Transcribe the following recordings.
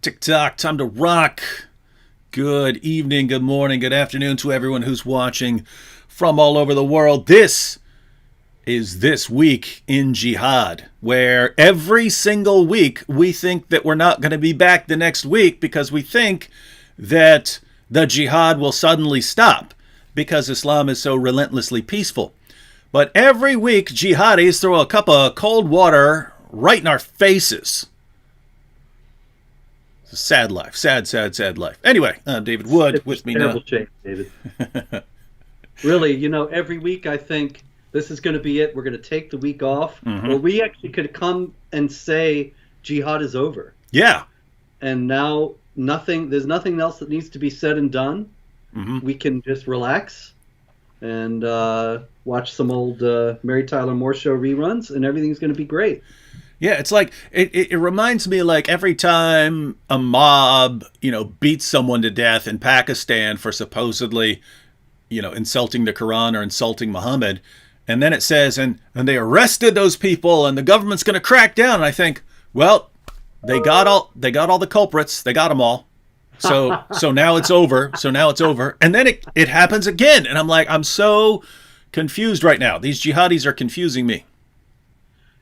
Tick-tock, time to rock. Good evening, good morning, good afternoon to everyone who's watching from all over the world. This is This Week in Jihad, where every single week we think that we're not going to be back the next week because we think that the jihad will suddenly stop because Islam is so relentlessly peaceful. But every week, jihadis throw a cup of cold water right in our faces. It's a sad life. Sad life. Anyway, David Wood with me now. Terrible change, David. Really, every week I think this is going to be it. We're going to take the week off. Mm-hmm. Or we actually could come and say jihad is over. Yeah. And now there's nothing else that needs to be said and done. Mm-hmm. We can just relax and watch some old Mary Tyler Moore Show reruns, and everything's going to be great. Yeah, it's like it reminds me like every time a mob, beats someone to death in Pakistan for supposedly, insulting the Quran or insulting Muhammad, and then it says and they arrested those people and the government's going to crack down. And I think, well, they got all the culprits, they got them all. So now it's over. And then it happens again, and I'm like, I'm so confused right now. These jihadis are confusing me.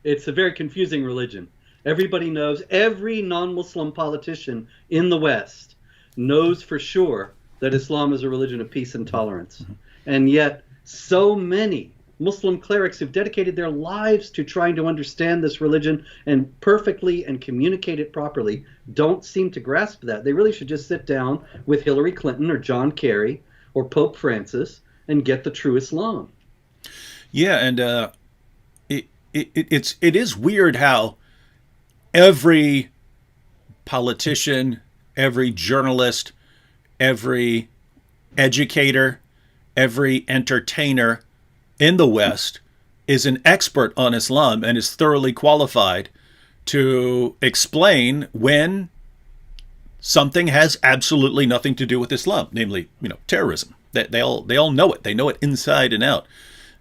It's a very confusing religion. Everybody knows, every non-Muslim politician in the West knows for sure that Islam is a religion of peace and tolerance. Mm-hmm. And yet, so many Muslim clerics who've dedicated their lives to trying to understand this religion and perfectly and communicate it properly don't seem to grasp that. They really should just sit down with Hillary Clinton or John Kerry or Pope Francis and get the true Islam. Yeah, and it is weird how every politician, every journalist, every educator, every entertainer in the West is an expert on Islam and is thoroughly qualified to explain when something has absolutely nothing to do with Islam, namely, terrorism. They all know it. They know it inside and out.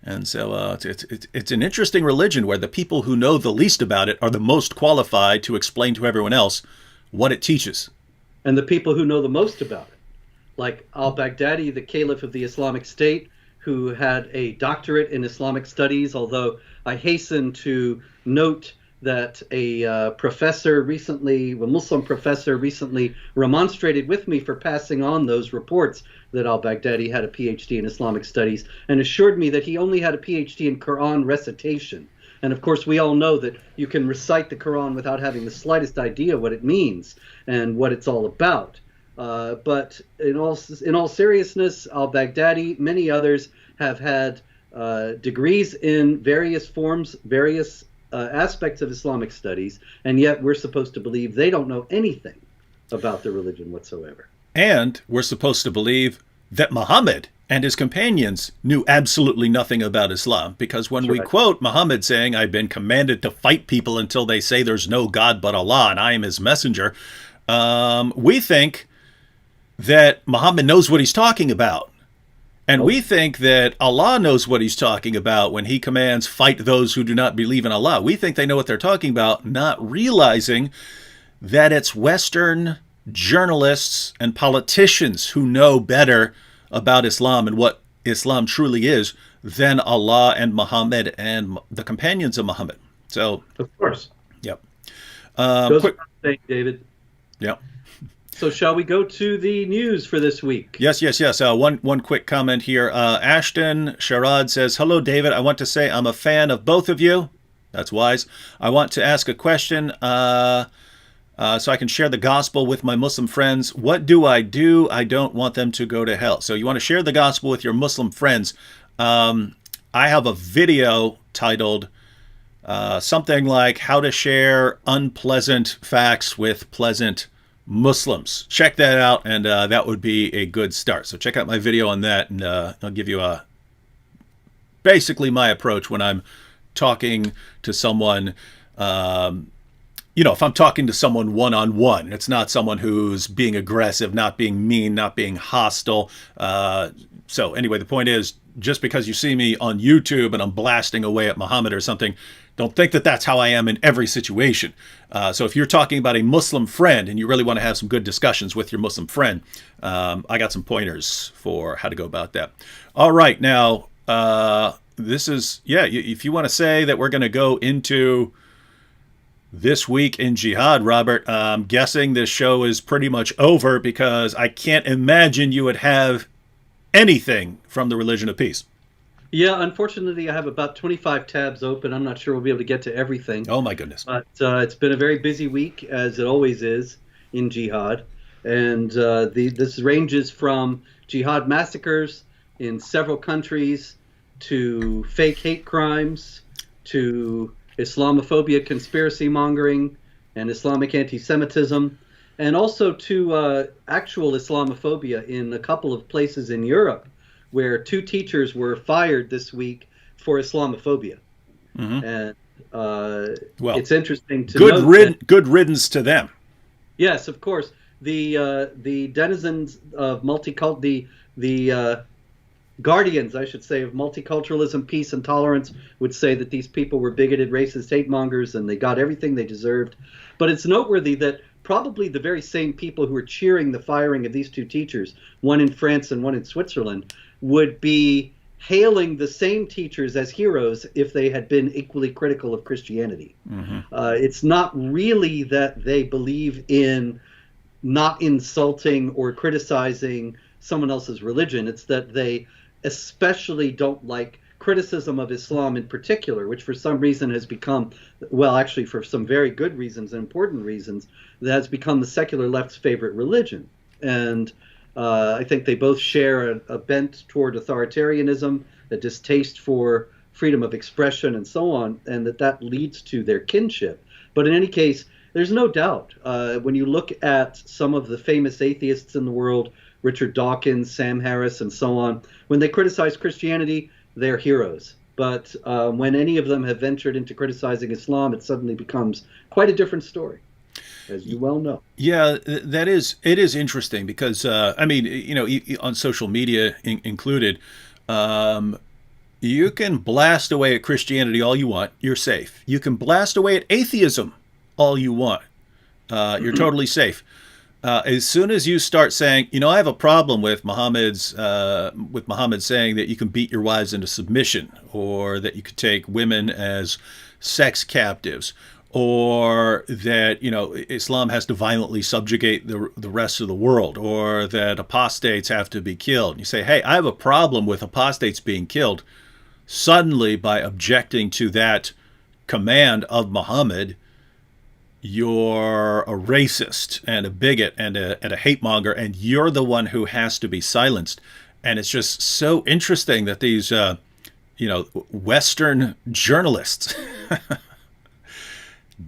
And so it's an interesting religion where the people who know the least about it are the most qualified to explain to everyone else what it teaches. And the people who know the most about it, like al-Baghdadi, the caliph of the Islamic State, who had a doctorate in Islamic studies, although I hasten to note that a Muslim professor recently remonstrated with me for passing on those reports that al-Baghdadi had a PhD in Islamic studies and assured me that he only had a PhD in Quran recitation. And of course, we all know that you can recite the Quran without having the slightest idea what it means and what it's all about. But in all seriousness, al-Baghdadi, many others have had degrees in various forms, various aspects of Islamic studies, and yet we're supposed to believe they don't know anything about the religion whatsoever. And we're supposed to believe that Muhammad and his companions knew absolutely nothing about Islam, because when we quote Muhammad saying, "I've been commanded to fight people until they say there's no God but Allah and I am his messenger," we think that Muhammad knows what he's talking about. And we think that Allah knows what he's talking about when he commands, fight those who do not believe in Allah. We think they know what they're talking about, not realizing that it's Western journalists and politicians who know better about Islam and what Islam truly is than Allah and Muhammad and the companions of Muhammad. So, of course. Yep. Quick thing, David. Yep. So shall we go to the news for this week? Yes. One quick comment here. Ashton Sharad says, "Hello, David. I want to say I'm a fan of both of you." That's wise. "I want to ask a question so I can share the gospel with my Muslim friends. What do? I don't want them to go to hell." So you want to share the gospel with your Muslim friends. I have a video titled something like "How to Share Unpleasant Facts with Pleasant Muslims." Check that out, and that would be a good start. So check out my video on that, and I'll give you basically my approach when I'm talking to someone. If I'm talking to someone one-on-one, it's not someone who's being aggressive, not being mean, not being hostile. So anyway, the point is, just because you see me on YouTube and I'm blasting away at Muhammad or something, don't think that that's how I am in every situation. So if you're talking about a Muslim friend and you really want to have some good discussions with your Muslim friend, I got some pointers for how to go about that. All right, now, this is, if you want to say that we're going to go into this week in Jihad, Robert, I'm guessing this show is pretty much over because I can't imagine you would have anything from the religion of peace. Yeah, unfortunately, I have about 25 tabs open. I'm not sure we'll be able to get to everything. Oh, my goodness. But it's been a very busy week, as it always is in Jihad. And this ranges from Jihad massacres in several countries to fake hate crimes to Islamophobia, conspiracy mongering, and Islamic anti-Semitism, and also to actual Islamophobia in a couple of places in Europe, where 2 teachers were fired this week for Islamophobia. Mm-hmm. And it's interesting to note good riddance to them. Yes, of course. The denizens of the guardians, I should say, of multiculturalism, peace, and tolerance would say that these people were bigoted, racist, hate mongers, and they got everything they deserved. But it's noteworthy that probably the very same people who were cheering the firing of these 2 teachers, one in France and one in Switzerland, would be hailing the same teachers as heroes if they had been equally critical of Christianity. Mm-hmm. It's not really that they believe in not insulting or criticizing someone else's religion. It's that they especially don't like criticism of Islam in particular, which for some reason has become, well, actually for some very good reasons and important reasons, that has become the secular left's favorite religion. And I think they both share a bent toward authoritarianism, a distaste for freedom of expression and so on, and that leads to their kinship. But in any case, there's no doubt, when you look at some of the famous atheists in the world, Richard Dawkins, Sam Harris, and so on, when they criticize Christianity, they're heroes. But when any of them have ventured into criticizing Islam, it suddenly becomes quite a different story, as you well know. Yeah, it is interesting because, on social media included, you can blast away at Christianity all you want. You're safe. You can blast away at atheism all you want. You're totally safe. As soon as you start saying, I have a problem with Muhammad saying that you can beat your wives into submission, or that you could take women as sex captives, or that, Islam has to violently subjugate the rest of the world, or that apostates have to be killed. And you say, hey, I have a problem with apostates being killed. Suddenly, by objecting to that command of Muhammad, you're a racist and a bigot and a hate monger, and you're the one who has to be silenced. And it's just so interesting that these, Western journalists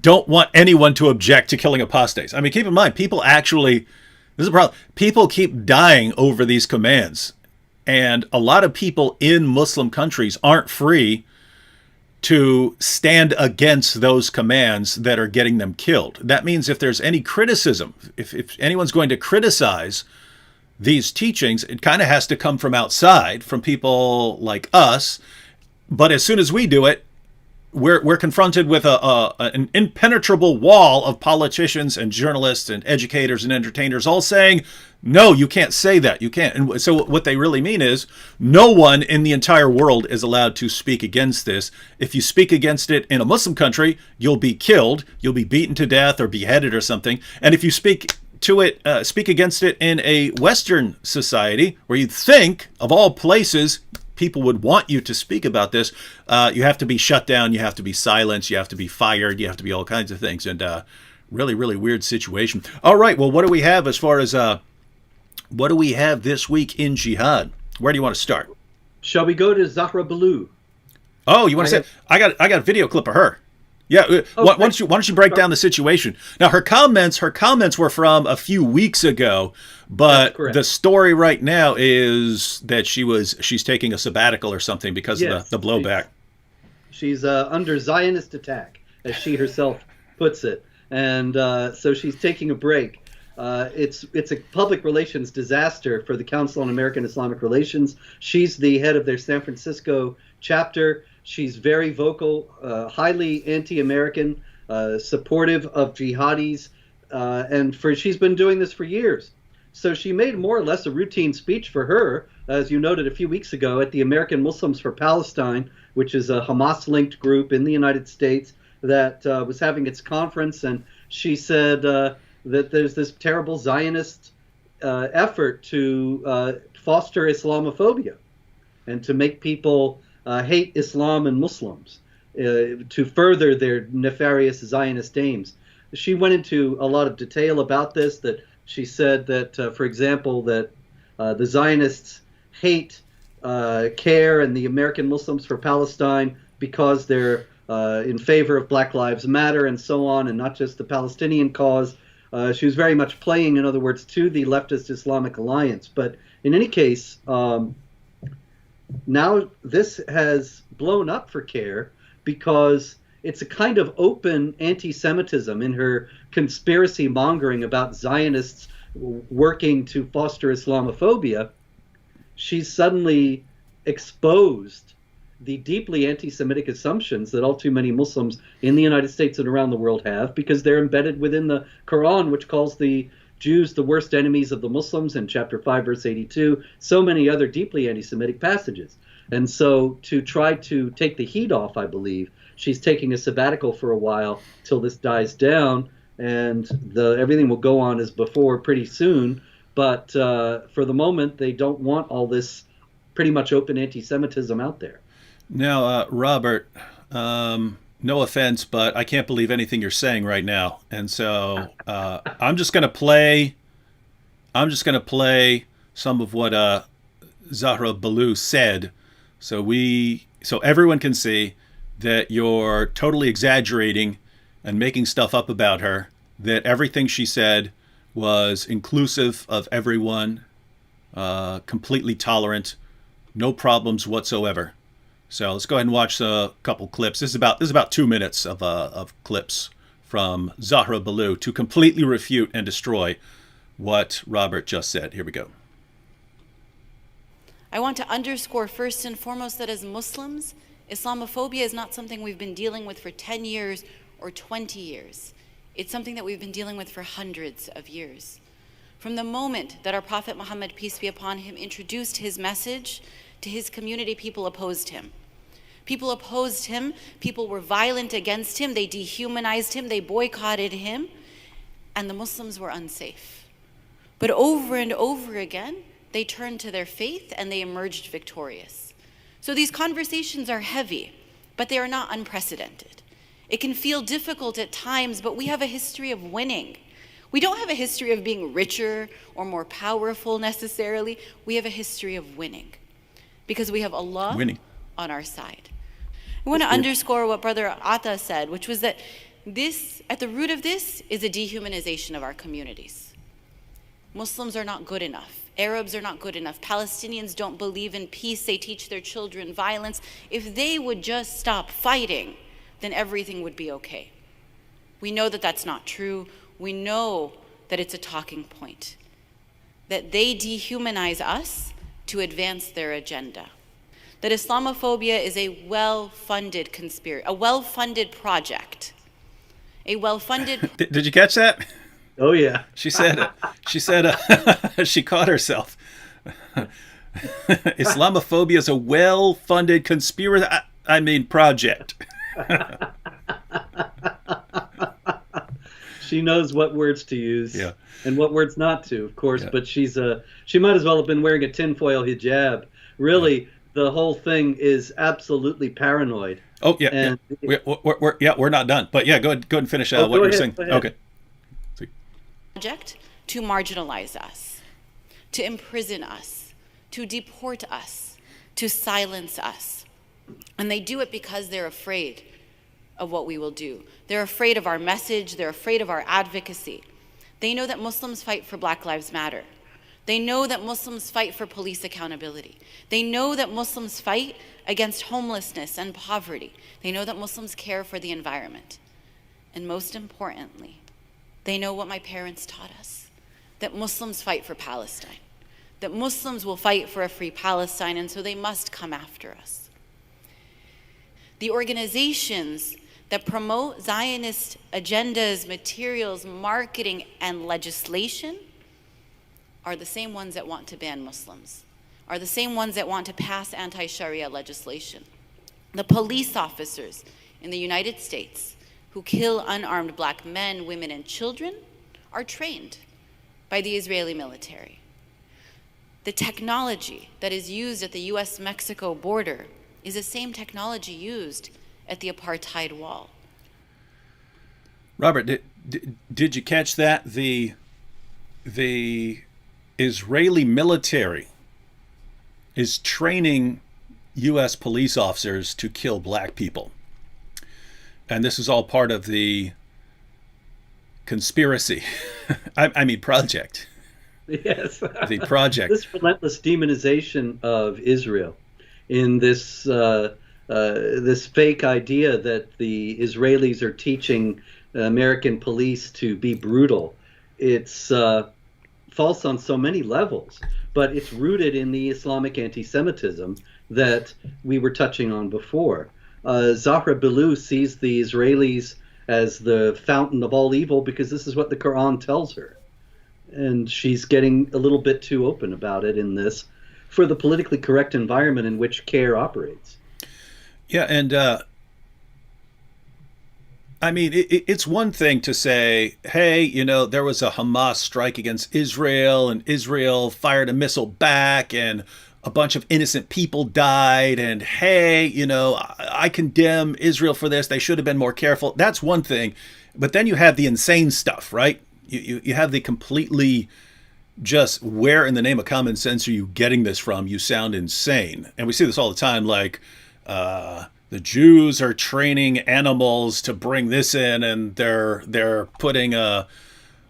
don't want anyone to object to killing apostates. I mean, keep in mind, this is a problem. People keep dying over these commands. And a lot of people in Muslim countries aren't free to stand against those commands that are getting them killed. That means if there's any criticism, if anyone's going to criticize these teachings, it kind of has to come from outside, from people like us. But as soon as we do it, we're confronted with an impenetrable wall of politicians and journalists and educators and entertainers all saying, no, you can't say that. You can't. And so what they really mean is no one in the entire world is allowed to speak against this. If you speak against it in a Muslim country, you'll be killed. You'll be beaten to death or beheaded or something. And if you speak against it in a Western society where you'd think, of all places, people would want you to speak about this, you have to be shut down, you have to be silenced, you have to be fired, you have to be all kinds of things. And really, really weird situation. All right, well, what do we have as far as what do we have this week in Jihad? Where do you want to start? Shall we go to Zahra Baloo? Oh, you want to say? I got a video clip of her. Yeah. Why don't you break down the situation? Now, her comments were from a few weeks ago, but the story right now is that she's taking a sabbatical or something because of the blowback. She's under Zionist attack, as she herself puts it, and so she's taking a break. It's a public relations disaster for the Council on American Islamic Relations. She's the head of their San Francisco chapter. She's very vocal, highly anti-American, supportive of jihadis, and she's been doing this for years. So she made more or less a routine speech for her, as you noted a few weeks ago, at the American Muslims for Palestine, which is a Hamas-linked group in the United States that was having its conference, and she said that there's this terrible Zionist effort to foster Islamophobia and to make people hate Islam and Muslims to further their nefarious Zionist aims. She went into a lot of detail about this, that she said that, for example, that the Zionists hate CAIR and the American Muslims for Palestine because they're in favor of Black Lives Matter and so on, and not just the Palestinian cause. She was very much playing, in other words, to the leftist Islamic alliance. But in any case, now this has blown up for CAIR because it's a kind of open anti-Semitism in her conspiracy mongering about Zionists working to foster Islamophobia. She's suddenly exposed the deeply anti-Semitic assumptions that all too many Muslims in the United States and around the world have, because they're embedded within the Quran, which calls the Jews the worst enemies of the Muslims in chapter 5, verse 82, so many other deeply anti-Semitic passages. And so to try to take the heat off, I believe, she's taking a sabbatical for a while till this dies down, and everything will go on as before pretty soon. But for the moment, they don't want all this pretty much open anti-Semitism out there. Now, Robert, no offense, but I can't believe anything you're saying right now, and so I'm just going to play some of what Zahra Balloo said, so everyone can see that you're totally exaggerating and making stuff up about her. That everything she said was inclusive of everyone, completely tolerant, no problems whatsoever. So let's go ahead and watch a couple clips. This is about 2 minutes of clips from Zahra Balloo to completely refute and destroy what Robert just said. Here we go. I want to underscore first and foremost that as Muslims, Islamophobia is not something we've been dealing with for 10 years or 20 years. It's something that we've been dealing with for hundreds of years. From the moment that our Prophet Muhammad, peace be upon him, introduced his message to his community, people opposed him. People opposed him. People were violent against him. They dehumanized him. They boycotted him. And the Muslims were unsafe. But over and over again, they turned to their faith and they emerged victorious. So these conversations are heavy, but they are not unprecedented. It can feel difficult at times, but we have a history of winning. We don't have a history of being richer or more powerful necessarily. We have a history of winning because we have Allah on our side. I want to underscore what Brother Atta said, which was that this, at the root of this, is a dehumanization of our communities. Muslims are not good enough. Arabs are not good enough. Palestinians don't believe in peace. They teach their children violence. If they would just stop fighting, then everything would be okay. We know that that's not true. We know that it's a talking point, that they dehumanize us to advance their agenda, that Islamophobia is a well-funded conspiracy, a well-funded project, a well-funded... Did you catch that? Oh, yeah. She said, she caught herself. Islamophobia is a well-funded conspiracy, project. She knows what words to use and what words not to, of course, but she might as well have been wearing a tinfoil hijab. Really, the whole thing is absolutely paranoid. Oh, yeah. We're not done. But go ahead and finish what you're saying. Okay. Project to marginalize us, to imprison us, to deport us, to silence us. And they do it because they're afraid of what we will do. They're afraid of our message. They're afraid of our advocacy. They know that Muslims fight for Black Lives Matter. They know that Muslims fight for police accountability. They know that Muslims fight against homelessness and poverty. They know that Muslims care for the environment. And most importantly, they know what my parents taught us. that Muslims fight for Palestine, that Muslims will fight for a free Palestine, and so they must come after us. The organizations that promote Zionist agendas, materials, marketing, and legislation are the same ones that want to ban Muslims, are the same ones that want to pass anti-Sharia legislation. The police officers in the United States who kill unarmed black men, women, and children are trained by the Israeli military. The technology that is used at the US-Mexico border is the same technology used at the apartheid wall. Robert, did you catch that? The Israeli military is training U.S. police officers to kill black people. And this is all part of the conspiracy. I mean, project. Yes. The project. This relentless demonization of Israel in this this fake idea that the Israelis are teaching American police to be brutal. It's false on so many levels, but it's rooted in the Islamic anti-Semitism that we were touching on before. Zahra Billoo sees the Israelis as the fountain of all evil because this is what the Quran tells her. And she's getting a little bit too open about it in this for the politically correct environment in which CAIR operates. Yeah, and I mean, it's one thing to say, hey, you know, there was a Hamas strike against Israel and Israel fired a missile back and a bunch of innocent people died. And hey, you know, I condemn Israel for this. They should have been more careful. That's one thing. But then you have the insane stuff, right? You have the completely just where in the name of common sense are you getting this from? You sound insane. And we see this all the time, like the Jews are training animals to bring this in, and they're putting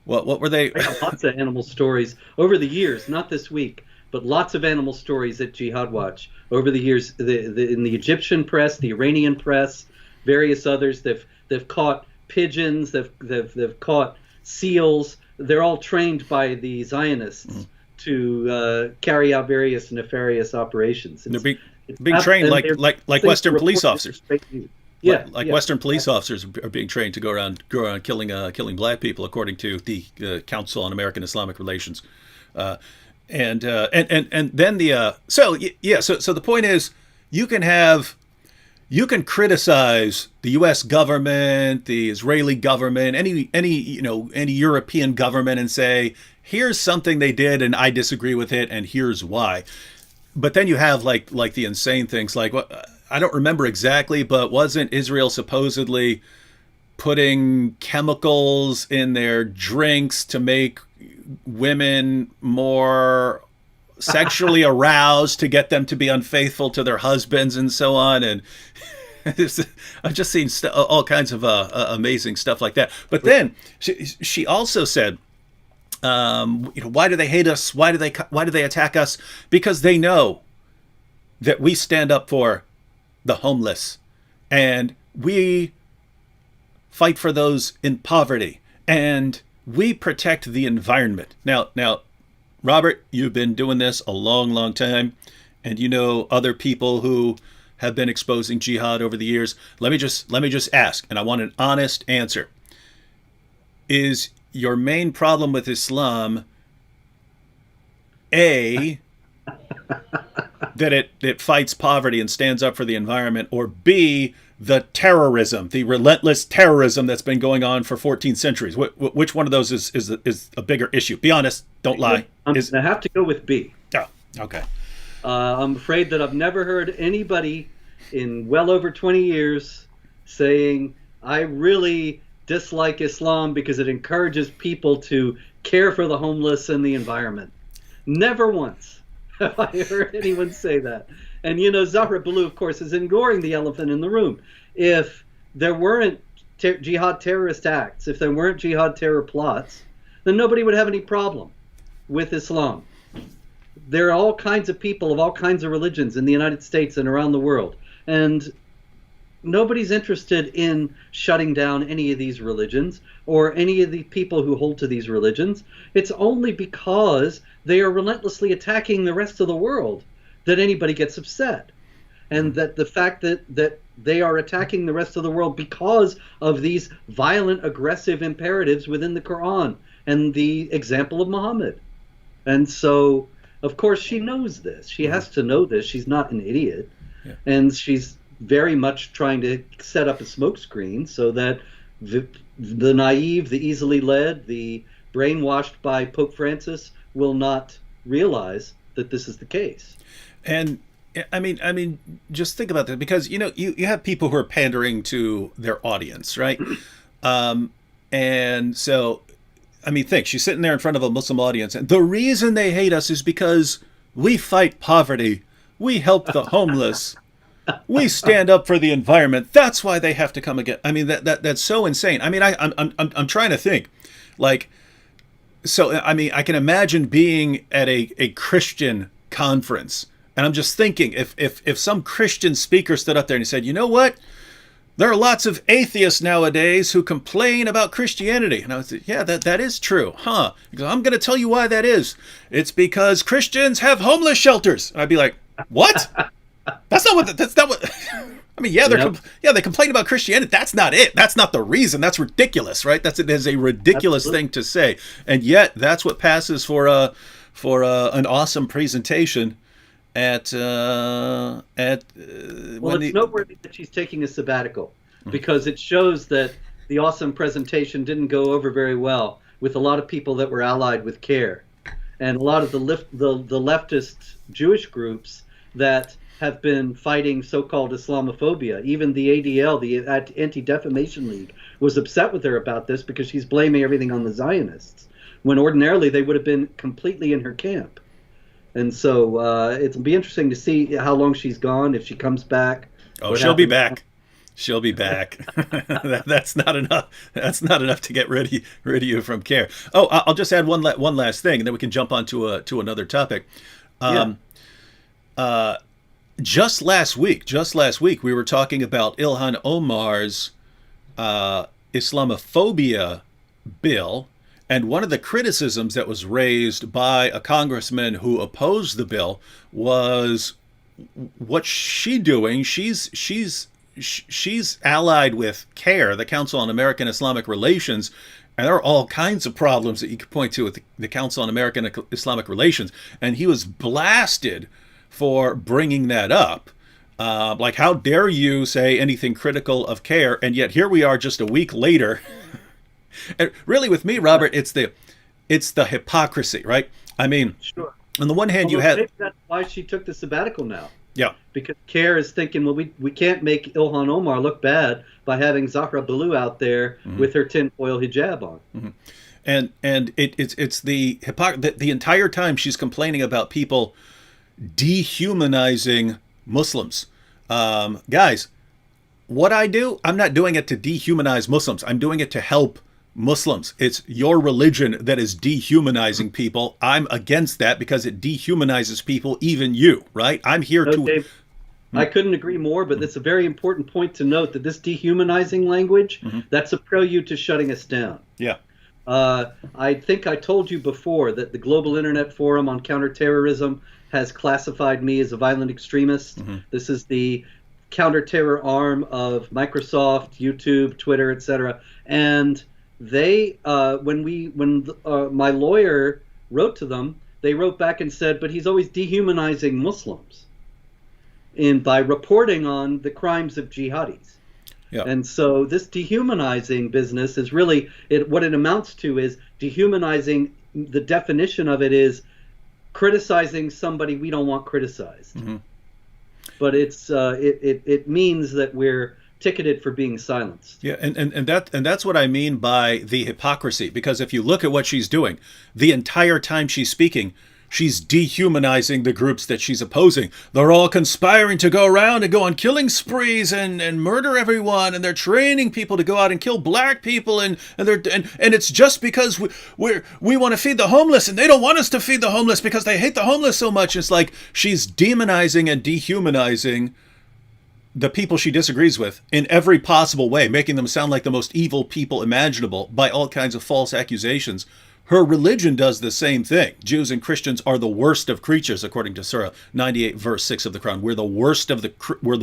what were they? I have lots of animal stories over the years, not this week, but lots of animal stories at Jihad Watch over the years. In the Egyptian press, the Iranian press, various others, they've caught pigeons, they've caught seals. They're all trained by the Zionists to carry out various nefarious operations. They're being trained like Western police officers. Yeah, Western police officers are being trained to go around killing black people, according to the Council on American Islamic Relations. And then so the point is, you can criticize the U.S. government, the Israeli government, any European government, and say, here's something they did and I disagree with it and here's why. But then you have like the insane things, like I don't remember exactly, but wasn't Israel supposedly putting chemicals in their drinks to make women more sexually aroused to get them to be unfaithful to their husbands and so on? And I've just seen all kinds of amazing stuff like that. But then she also said, why do they hate us? Why do they attack us? Because they know that we stand up for the homeless and we fight for those in poverty and we protect the environment. Now, Robert, you've been doing this a long, long time, and you know other people who have been exposing jihad over the years. Let me just ask, and I want an honest answer. Is your main problem with Islam A, that it fights poverty and stands up for the environment, or B, the terrorism, the relentless terrorism that's been going on for 14 centuries? Which one of those is a bigger issue? Be honest, don't lie. I have to go with B. Oh, okay. I'm afraid that I've never heard anybody in well over 20 years saying, I really dislike Islam because it encourages people to care for the homeless and the environment. Never once have I heard anyone say that. And, Zahra Billoo, of course, is ignoring the elephant in the room. If there weren't jihad terrorist acts, if there weren't jihad terror plots, then nobody would have any problem with Islam. There are all kinds of people of all kinds of religions in the United States and around the world. And nobody's interested in shutting down any of these religions or any of the people who hold to these religions. It's only because they are relentlessly attacking the rest of the world that anybody gets upset. And that the fact that they are attacking the rest of the world because of these violent, aggressive imperatives within the Quran and the example of Muhammad. And so, of course, she knows this. She has to know this. She's not an idiot. Yeah. And she's very much trying to set up a smokescreen so that the naive, the easily led, the brainwashed by Pope Francis will not realize that this is the case. And I mean, just think about that, because you have people who are pandering to their audience, right? And so, I mean, think she's sitting there in front of a Muslim audience, and the reason they hate us is because we fight poverty, we help the homeless, we stand up for the environment. That's why they have to come again. I mean, that's so insane. I mean, I'm trying to think, like, so I mean, I can imagine being at a Christian conference. And I'm just thinking, if some Christian speaker stood up there and he said, you know what? There are lots of atheists nowadays who complain about Christianity. And I was like, yeah, that is true. Huh? He goes, I'm going to tell you why that is. It's because Christians have homeless shelters. And I'd be like, what? That's not what, I mean, yeah, they complain about Christianity. That's not it. That's not the reason. That's ridiculous, right? It is a ridiculous thing to say. And yet that's what passes for an awesome presentation well, it's noteworthy that she's taking a sabbatical, because it shows that the awesome presentation didn't go over very well with a lot of people that were allied with CAIR, and a lot of the leftist Jewish groups that have been fighting so-called Islamophobia. Even the ADL, the Anti-Defamation League, was upset with her about this because she's blaming everything on the Zionists, when ordinarily they would have been completely in her camp. And so it'll be interesting to see how long she's gone, if she comes back. Oh, she'll be back. She'll be back. That's not enough. That's not enough to get rid of you from CAIR. Oh, I'll just add one last thing, and then we can jump on to another topic. Just last week, we were talking about Ilhan Omar's Islamophobia bill. And one of the criticisms that was raised by a congressman who opposed the bill was, what's she doing? She's allied with CAIR, the Council on American Islamic Relations, and there are all kinds of problems that you could point to with the Council on American Islamic Relations. And he was blasted for bringing that up. Like, how dare you say anything critical of CAIR? And yet here we are just a week later. And really, with me, Robert, it's the hypocrisy, right? I mean, sure. On the one hand, you had... That's why she took the sabbatical now. Yeah. Because CAIR is thinking, well, we can't make Ilhan Omar look bad by having Zahra Balloo out there with her tinfoil hijab on. And it's the entire time she's complaining about people dehumanizing Muslims. Guys, what I do, I'm not doing it to dehumanize Muslims. I'm doing it to help Muslims. It's your religion that is dehumanizing people. I'm against that because it dehumanizes people, even you, right? I'm here to... Dave, I couldn't agree more, but it's a very important point to note that this dehumanizing language, that's a prelude to shutting us down. Yeah. I think I told you before that the Global Internet Forum on Counterterrorism has classified me as a violent extremist. This is the counterterror arm of Microsoft, YouTube, Twitter, etc. And they, when my lawyer wrote to them, they wrote back and said, but he's always dehumanizing Muslims by reporting on the crimes of jihadis. Yeah. And so this dehumanizing business is really, what it amounts to is dehumanizing. The definition of it is criticizing somebody we don't want criticized. But it means that we're ticketed for being silenced. Yeah, and that's what I mean by the hypocrisy. Because if you look at what she's doing, the entire time she's speaking, she's dehumanizing the groups that she's opposing. They're all conspiring to go around and go on killing sprees and murder everyone, and they're training people to go out and kill black people, and it's just because we want to feed the homeless, and they don't want us to feed the homeless because they hate the homeless so much. It's like she's demonizing and dehumanizing the people she disagrees with in every possible way, making them sound like the most evil people imaginable by all kinds of false accusations. Her religion does the same thing. Jews and Christians are the worst of creatures, according to Surah 98, verse 6 of the Quran. We're the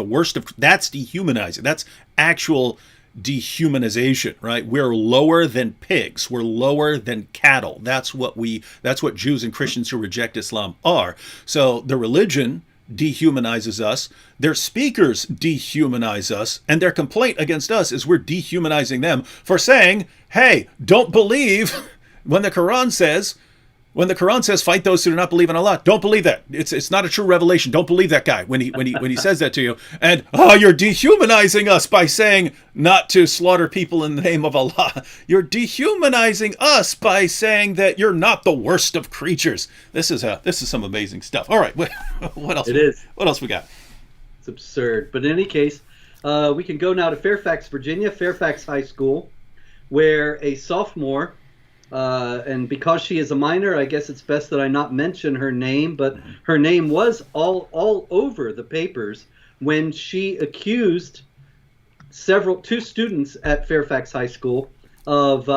worst of that's dehumanizing. That's actual dehumanization, right? We're lower than pigs. We're lower than cattle. That's what Jews and Christians who reject Islam are. So the religion dehumanizes us, their speakers dehumanize us, and their complaint against us is we're dehumanizing them for saying, hey, don't believe when the Quran says fight those who do not believe in Allah. Don't believe that. It's not a true revelation. Don't believe that guy when he says that to you. And you're dehumanizing us by saying not to slaughter people in the name of Allah. You're dehumanizing us by saying that you're not the worst of creatures. This is some amazing stuff. All right, what else? It is. What else we got? It's absurd. But in any case, we can go now to Fairfax, Virginia, Fairfax High School, where a sophomore. And because she is a minor, I guess it's best that I not mention her name, but her name was all over the papers when she accused two students at Fairfax High School of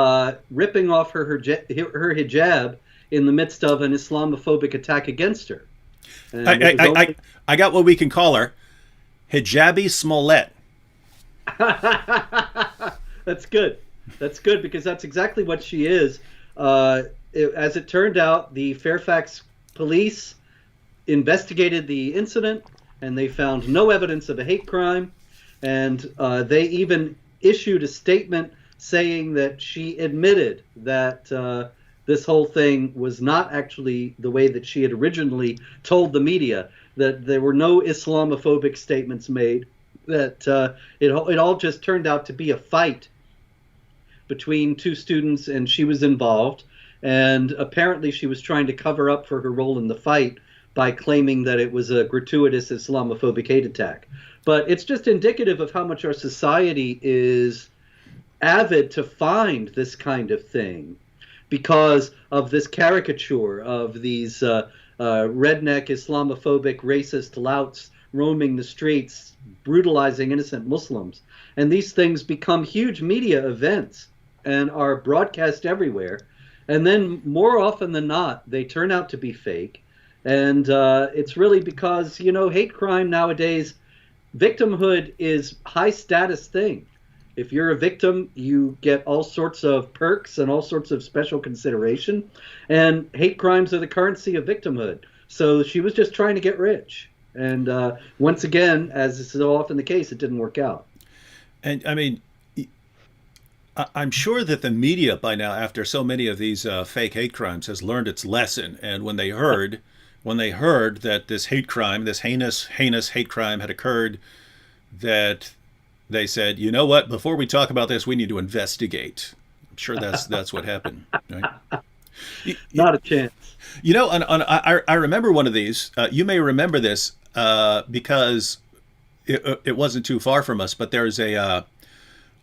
ripping off her hijab in the midst of an Islamophobic attack against her. I got what we can call her, Hijabi Smollett. That's good. That's good, because that's exactly what she is. As it turned out, the Fairfax police investigated the incident, and they found no evidence of a hate crime. And they even issued a statement saying that she admitted that this whole thing was not actually the way that she had originally told the media, that there were no Islamophobic statements made, that it all just turned out to be a fight between two students, and she was involved. And apparently she was trying to cover up for her role in the fight by claiming that it was a gratuitous Islamophobic hate attack. But it's just indicative of how much our society is avid to find this kind of thing because of this caricature of these redneck Islamophobic racist louts roaming the streets, brutalizing innocent Muslims. And these things become huge media events and are broadcast everywhere. And then more often than not, they turn out to be fake. And it's really because, hate crime nowadays, victimhood is high status thing. If you're a victim, you get all sorts of perks and all sorts of special consideration. And hate crimes are the currency of victimhood. So she was just trying to get rich. And once again, as is so often the case, it didn't work out. And I mean, I'm sure that the media by now, after so many of these fake hate crimes, has learned its lesson. And when they heard that this hate crime, this heinous hate crime had occurred, that they said, you know what, before we talk about this, we need to investigate. I'm sure that's what happened. Right? Not a chance. I remember one of these. You may remember this because it wasn't too far from us, but there's an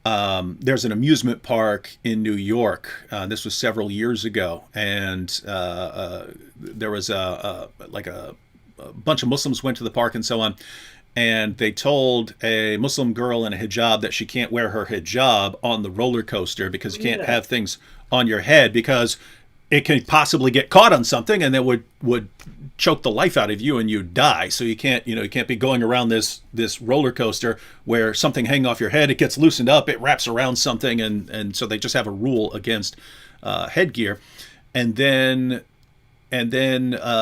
amusement park in New York. This was several years ago, and there was a bunch of Muslims went to the park and so on, and they told a Muslim girl in a hijab that she can't wear her hijab on the roller coaster because you can't have things on your head because it can possibly get caught on something and that would choke the life out of you and you'd die. So you can't be going around this roller coaster where something hanging off your head, it gets loosened up, it wraps around something, and so they just have a rule against headgear. And then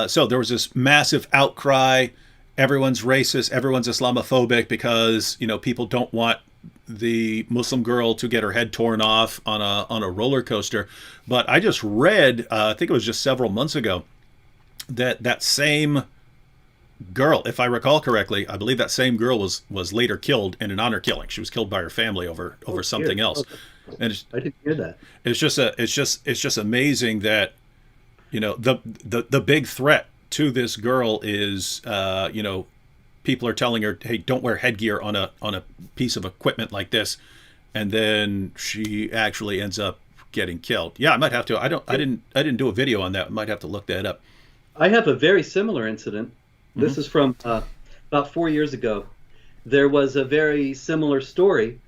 so there was this massive outcry. Everyone's racist, everyone's Islamophobic because people don't want the Muslim girl to get her head torn off on a roller coaster. But I just read, I think it was just several months ago, that same girl, if I recall correctly, I believe that same girl was later killed in an honor killing. She was killed by her family over something else. And I didn't hear that. It's just amazing that the big threat to this girl is people are telling her, hey, don't wear headgear on a piece of equipment like this, and then she actually ends up getting killed. Yeah, I might have to. I didn't do a video on that. I might have to look that up. I have a very similar incident. This is from about 4 years ago, there was a very similar story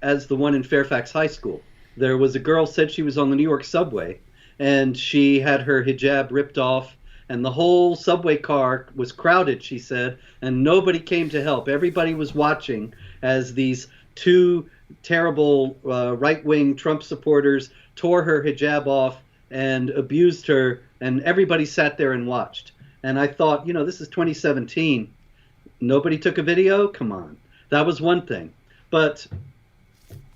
as the one in Fairfax High School. There was a girl said she was on the New York subway and she had her hijab ripped off and the whole subway car was crowded, she said, and nobody came to help. Everybody was watching as these two terrible right-wing Trump supporters tore her hijab off and abused her, and everybody sat there and watched. And I thought, this is 2017. Nobody took a video? Come on. That was one thing. But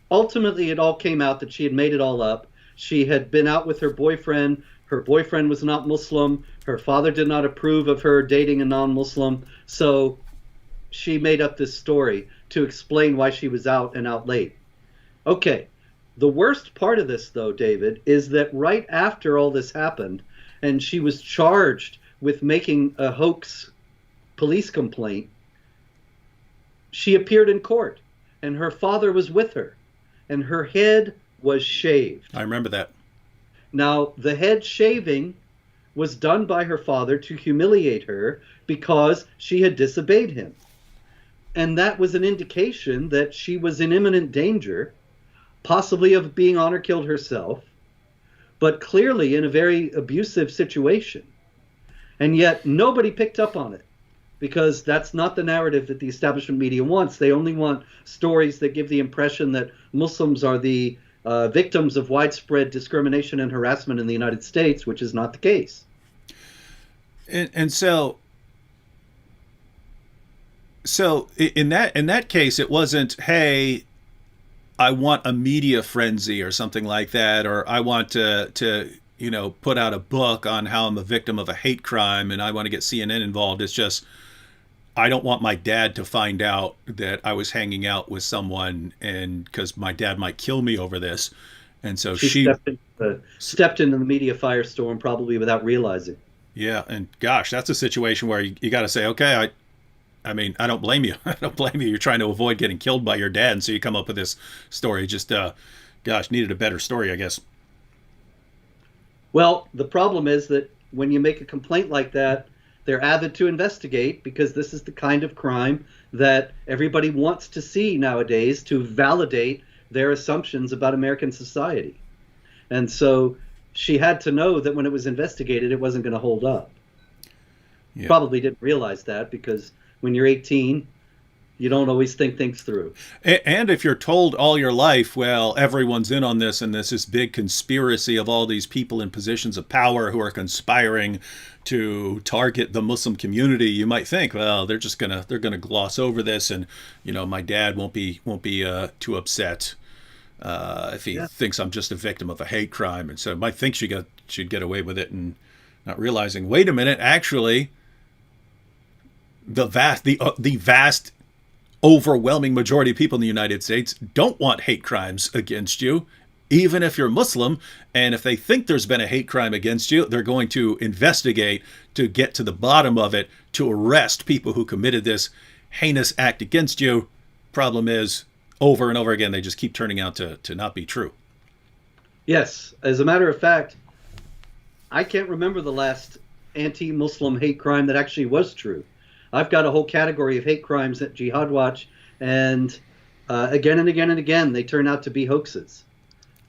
ultimately, it all came out that she had made it all up. She had been out with her boyfriend. Her boyfriend was not Muslim. Her father did not approve of her dating a non-Muslim. So she made up this story to explain why she was out and out late. Okay. The worst part of this, though, David, is that right after all this happened, and she was charged with making a hoax police complaint, she appeared in court, and her father was with her, and her head was shaved. I remember that. Now, the head shaving was done by her father to humiliate her because she had disobeyed him. And that was an indication that she was in imminent danger, possibly of being honor killed herself, but clearly in a very abusive situation. And yet nobody picked up on it because that's not the narrative that the establishment media wants. They only want stories that give the impression that Muslims are the victims of widespread discrimination and harassment in the United States, which is not the case. And so in that case, it wasn't, hey, I want a media frenzy or something like that, or I want to put out a book on how I'm a victim of a hate crime and I want to get CNN involved. It's just, I don't want my dad to find out that I was hanging out with someone, and because my dad might kill me over this. And so she stepped into the media firestorm probably without realizing. Yeah, and gosh, that's a situation where you got to say, okay, I mean, I don't blame you. I don't blame you. You're trying to avoid getting killed by your dad, and so you come up with this story. Just, gosh, needed a better story, I guess. Well, the problem is that when you make a complaint like that, they're avid to investigate because this is the kind of crime that everybody wants to see nowadays to validate their assumptions about American society. And so she had to know that when it was investigated, it wasn't going to hold up. Yeah. Probably didn't realize that because when you're 18, you don't always think things through. And if you're told all your life, well, everyone's in on this and this big conspiracy of all these people in positions of power who are conspiring to target the Muslim community, you might think, well, they're gonna gloss over this, and my dad won't be too upset if he thinks I'm just a victim of a hate crime, and so might think she'd get away with it, and not realizing, wait a minute, actually, the vast overwhelming majority of people in the United States don't want hate crimes against you, even if you're Muslim. And if they think there's been a hate crime against you, they're going to investigate to get to the bottom of it, to arrest people who committed this heinous act against you. Problem is, over and over again, they just keep turning out to not be true. Yes. As a matter of fact, I can't remember the last anti-Muslim hate crime that actually was true. I've got a whole category of hate crimes at Jihad Watch, and again and again and again, they turn out to be hoaxes.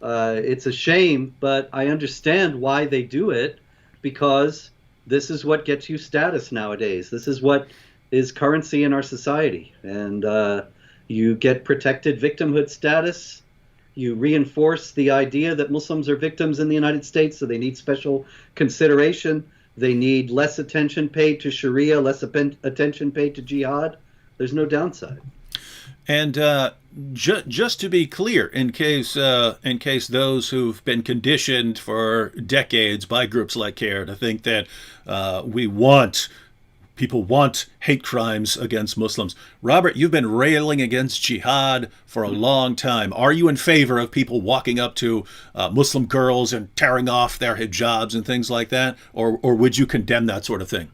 It's a shame, but I understand why they do it, because this is what gets you status nowadays. This is what is currency in our society. And you get protected victimhood status. You reinforce the idea that Muslims are victims in the United States, so they need special consideration. They need less attention paid to Sharia, less attention paid to jihad. There's no downside. And just to be clear, in case those who've been conditioned for decades by groups like CAIR to think that people want hate crimes against Muslims. Robert, you've been railing against jihad for a long time. Are you in favor of people walking up to Muslim girls and tearing off their hijabs and things like that? Or would you condemn that sort of thing?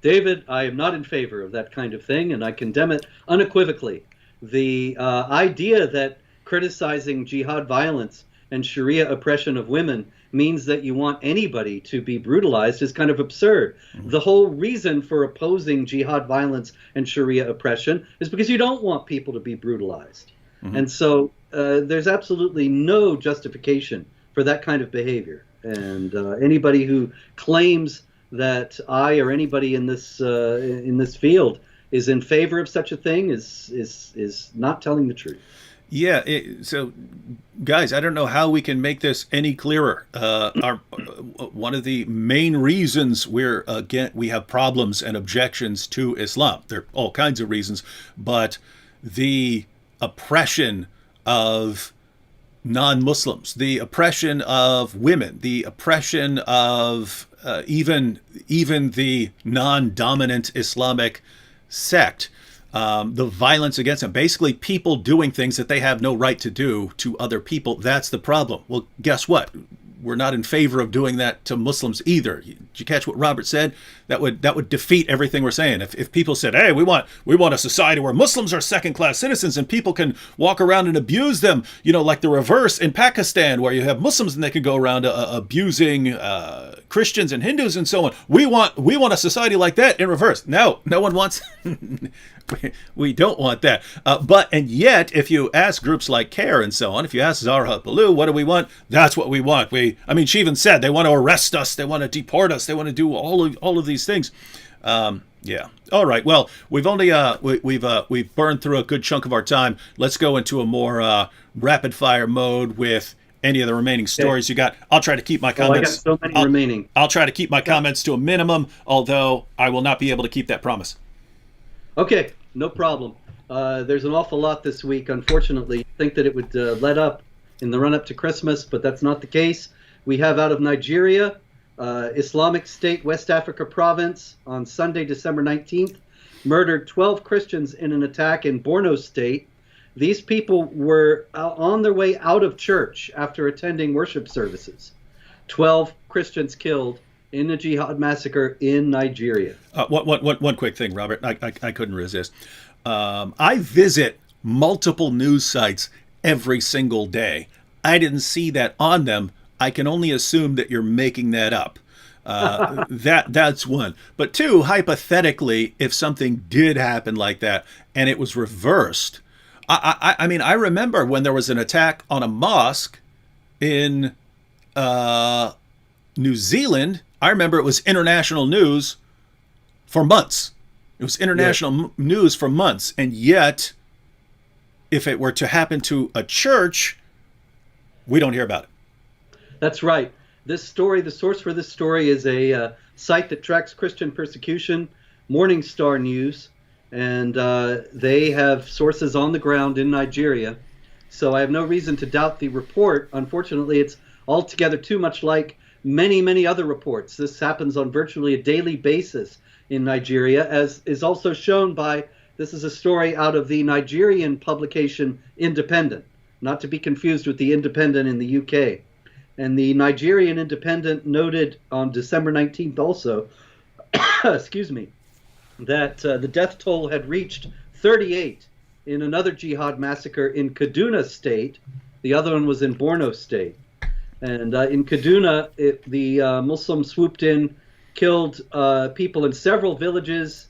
David, I am not in favor of that kind of thing, and I condemn it unequivocally. The idea that criticizing jihad violence and Sharia oppression of women means that you want anybody to be brutalized is kind of absurd. The whole reason for opposing jihad violence and Sharia oppression is because you don't want people to be brutalized. And so there's absolutely no justification for that kind of behavior. And anybody who claims that I or anybody in this field is in favor of such a thing is not telling the truth. Yeah. So, guys, I don't know how we can make this any clearer. One of the main reasons we have problems and objections to Islam. There are all kinds of reasons, but the oppression of non-Muslims, the oppression of women, the oppression of even the non-dominant Islamic sect, the violence against them, basically people doing things that they have no right to do to other people. That's the problem. Well, guess what? We're not in favor of doing that to Muslims either. Did you catch what Robert said? That would defeat everything we're saying. If people said, "Hey, we want a society where Muslims are second-class citizens and people can walk around and abuse them," like the reverse in Pakistan, where you have Muslims and they can go around abusing Christians and Hindus and so on. We want a society like that in reverse. No one wants. We don't want that. And yet, if you ask groups like CAIR and so on, if you ask Zahra Balloo, what do we want? That's what we want. She even said they want to arrest us, they want to deport us, they want to do all of these things. Yeah. All right. Well, we've only we've burned through a good chunk of our time. Let's go into a more rapid fire mode with any of the remaining stories you got. I'll try to keep my comments. I got so many remaining. I'll try to keep my comments to a minimum, although I will not be able to keep that promise. Okay, no problem. There's an awful lot this week. Unfortunately, I think that it would let up in the run-up to Christmas, but that's not the case. We have out of Nigeria, Islamic State, West Africa province, on Sunday, December 19th, murdered 12 Christians in an attack in Borno State. These people were on their way out of church after attending worship services. 12 Christians killed in a jihad massacre in Nigeria. One quick thing, Robert. I couldn't resist. I visit multiple news sites every single day. I didn't see that on them. I can only assume that you're making that up. That's one. But two, hypothetically, if something did happen like that and it was reversed, I remember when there was an attack on a mosque in New Zealand. I remember it was international news for months. It was international news for months. And yet, if it were to happen to a church, we don't hear about it. That's right. This story, the source for this story is a site that tracks Christian persecution, Morning Star News. And they have sources on the ground in Nigeria. So I have no reason to doubt the report. Unfortunately, it's altogether too much like many, many other reports. This happens on virtually a daily basis in Nigeria, as is also shown by, this is a story out of the Nigerian publication Independent, not to be confused with the Independent in the UK. And the Nigerian Independent noted on December 19th also, excuse me, that the death toll had reached 38 in another jihad massacre in Kaduna State. The other one was in Borno State. And in Kaduna, the Muslims swooped in, killed people in several villages,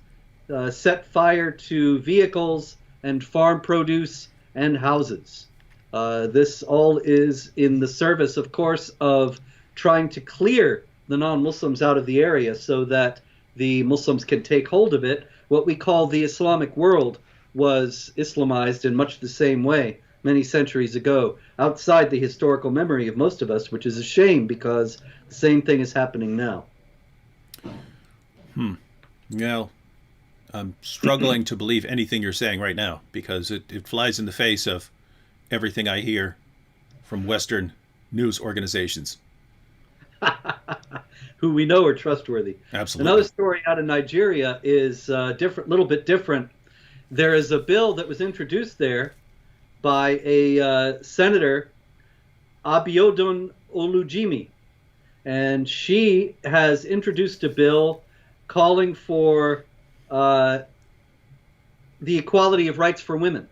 set fire to vehicles and farm produce and houses. This all is in the service, of course, of trying to clear the non-Muslims out of the area so that the Muslims can take hold of it. What we call the Islamic world was Islamized in much the same way many centuries ago, outside the historical memory of most of us, which is a shame because the same thing is happening now. Well, I'm struggling to believe anything you're saying right now because it flies in the face of everything I hear from Western news organizations. Who we know are trustworthy. Absolutely. Another story out of Nigeria is little bit different. There is a bill that was introduced there by a senator, Abiodun Olujimi, and she has introduced a bill calling for the equality of rights for women.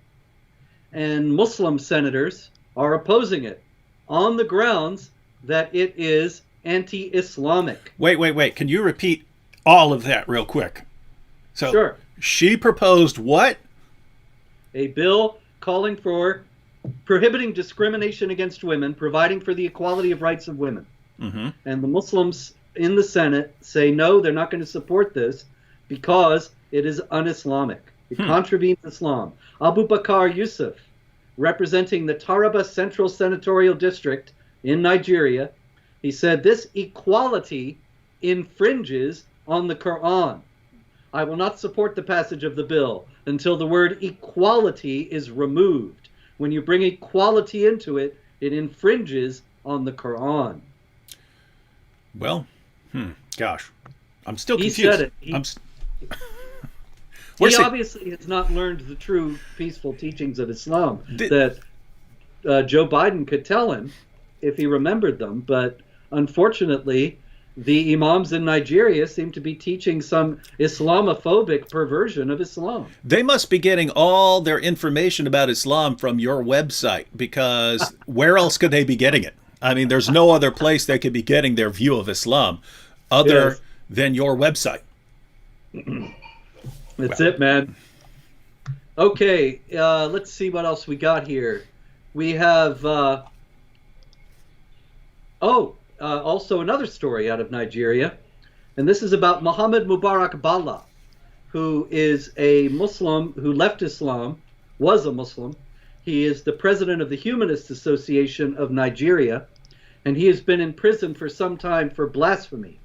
And Muslim senators are opposing it. on the grounds that it is anti-Islamic. Wait. Can you repeat all of that real quick? So Sure. she proposed what? A bill calling for prohibiting discrimination against women, providing for the equality of rights of women. Mm-hmm. And the Muslims in the Senate say no, they're not going to support this because it is un-Islamic. It contravenes Islam. Abu Bakr Yusuf, representing the Taraba Central Senatorial District in Nigeria, he said this equality infringes on the Quran. I will not support the passage of the bill until the word equality is removed. When you bring equality into it, it infringes on the Quran. Well, gosh, I'm still He confused. said it. Where's He he? obviously has not learned the true peaceful teachings of Islam Did- that Joe Biden could tell him if he remembered them. But unfortunately, the imams in Nigeria seem to be teaching some Islamophobic perversion of Islam. They must be getting all their information about Islam from your website, because where else could they be getting it? I mean, there's no other place they could be getting their view of Islam other Yes. than your website. That's it, man. Okay, let's see what else we got here. We have, also another story out of Nigeria, and this is about Muhammad Mubarak Bala, who is a Muslim who left Islam, was a Muslim. He is the president of the Humanist Association of Nigeria, and he has been in prison for some time for blasphemy.